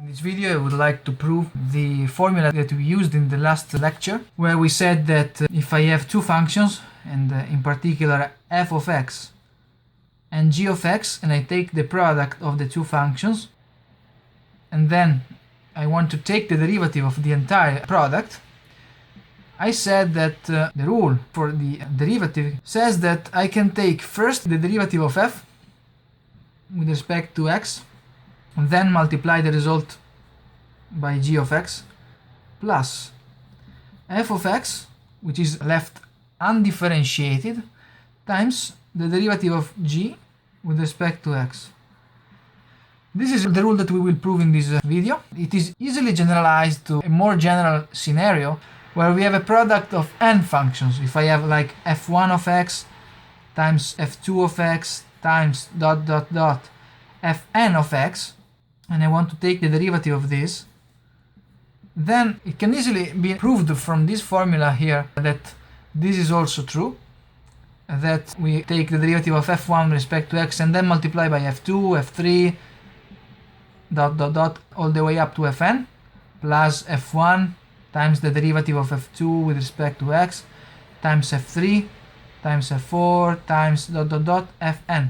In this video I would like to prove the formula that we used in the last lecture, where we said that if I have two functions, and in particular f of x and g of x, and I take the product of the two functions, and then I want to take the derivative of the entire product, I said that the rule for the derivative says that I can take first the derivative of f with respect to x, and then multiply the result by g of x, plus f of x, which is left undifferentiated, times the derivative of g with respect to x. This is the rule that we will prove in this video. It is easily generalized to a more general scenario where we have a product of n functions. If I have like f1 of x times f2 of x times dot dot dot fn of x, and I want to take the derivative of this, then it can easily be proved from this formula here that this is also true, that we take the derivative of f1 with respect to x and then multiply by f2, f3, dot dot dot all the way up to fn, plus f1 times the derivative of f2 with respect to x times f3 times f4 times dot dot dot fn,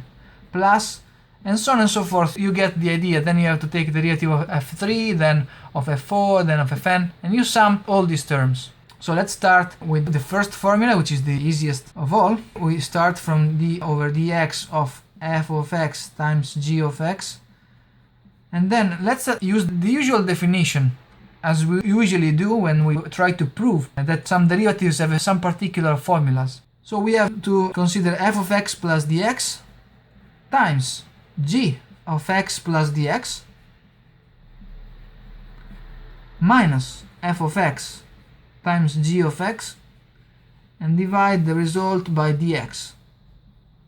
plus, and so on and so forth. You get the idea. Then you have to take the derivative of f3, then of f4, then of fn, and you sum all these terms. So let's start with the first formula, which is the easiest of all. We start from d over dx of f of x times g of x, and then let's use the usual definition as we usually do when we try to prove that some derivatives have some particular formulas. So we have to consider f of x plus dx times g of x plus dx minus f of x times g of x, and divide the result by dx.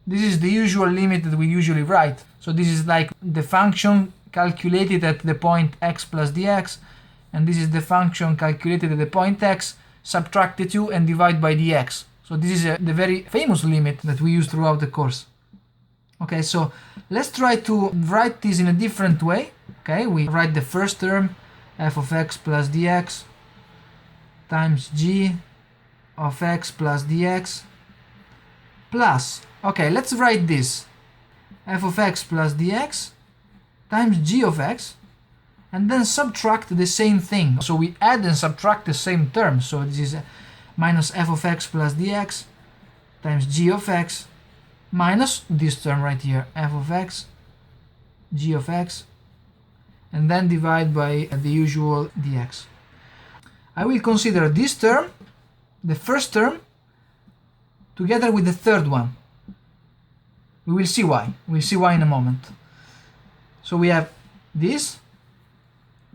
This is the usual limit that we usually write. So this is like the function calculated at the point x plus dx, and this is the function calculated at the point x, subtract the two and divide by dx. So this is the very famous limit that we use throughout the course. Okay, so let's try to write this in a different way. Okay, we write the first term, f of x plus dx times g of x plus dx, plus, okay, let's write this, f of x plus dx times g of x, and then subtract the same thing. So we add and subtract the same term. So this is minus f of x plus dx times g of x minus this term right here, f of x, g of x, and then divide by the usual dx. I will consider this term, the first term, together with the third one. We will see why. We'll see why in a moment. So we have this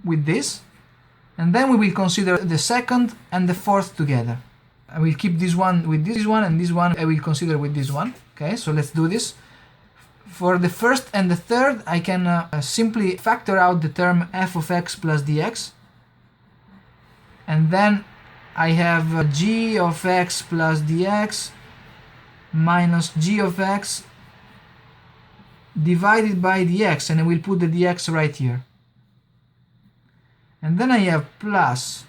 with this, and then we will consider the second and the fourth together. I will keep this one with this one, and this one I will consider with this one. Okay, so let's do this. For the first and the third, I can simply factor out the term f of x plus dx, and then I have g of x plus dx minus g of x divided by dx, and I will put the dx right here. And then I have plus,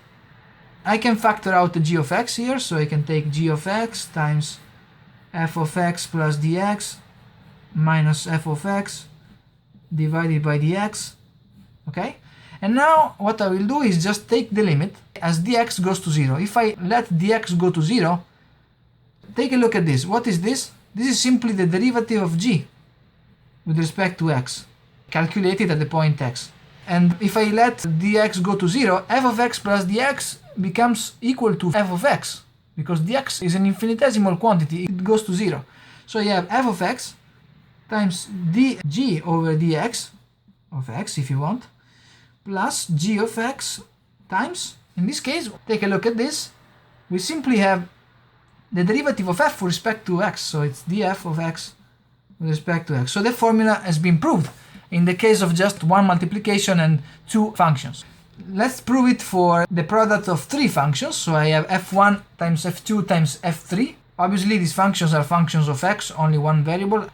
I can factor out the g of x here, so I can take g of x times f of x plus dx minus f of x divided by dx. Okay, and now what I will do is just take the limit as dx goes to 0. If I let dx go to 0, take a look at this. What is this? This is simply the derivative of g with respect to x, calculated at the point x. And if I let dx go to 0, f of x plus dx becomes equal to f of x, because dx is an infinitesimal quantity, it goes to 0. So you have f of x times dg over dx of x, if you want, plus g of x times, in this case, take a look at this, we simply have the derivative of f with respect to x, so it's df of x with respect to x. So the formula has been proved in the case of just one multiplication and two functions. Let's prove it for the product of three functions. So I have f1 times f2 times f3. Obviously these functions are functions of x, only one variable.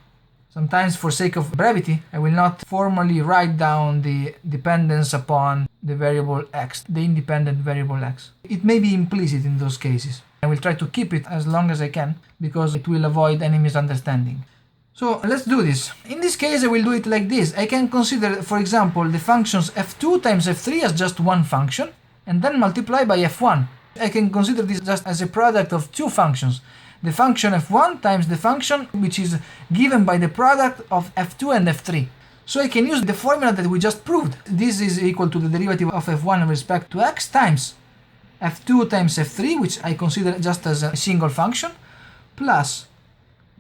Sometimes, for sake of brevity, I will not formally write down the dependence upon the variable x, the independent variable x. It may be implicit in those cases. I will try to keep it as long as I can because it will avoid any misunderstanding. So let's do this. In this case, I will do it like this. I can consider, for example, the functions f2 times f3 as just one function and then multiply by f1. I can consider this just as a product of two functions. The function f1 times the function which is given by the product of f2 and f3. So I can use the formula that we just proved. This is equal to the derivative of f1 with respect to x times f2 times f3, which I consider just as a single function, plus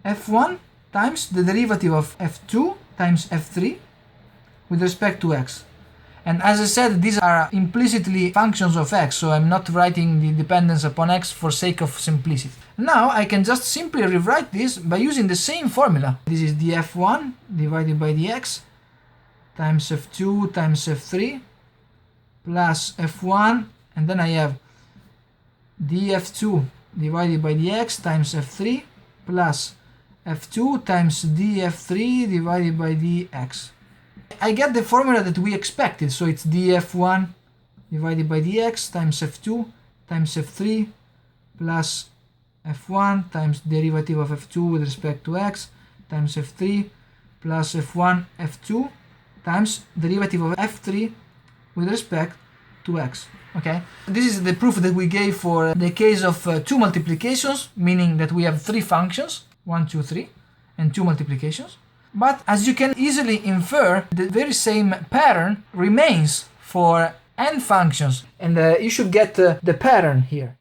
f1 times the derivative of f2 times f3 with respect to x. And as I said, these are implicitly functions of x, so I'm not writing the dependence upon x for sake of simplicity. Now I can just simply rewrite this by using the same formula. This is the f1 divided by the x times f2 times f3 plus f1, and then I have df2 divided by the x times f3 plus f2 times df3 divided by dx. I get the formula that we expected, so it's df1 divided by dx times f2 times f3 plus f1 times derivative of f2 with respect to x times f3 plus f1 f2 times derivative of f3 with respect to x. Okay, this is the proof that we gave for the case of two multiplications, meaning that we have three functions, 1, 2, 3, and two multiplications. But as you can easily infer, the very same pattern remains for n functions, and you should get the pattern here.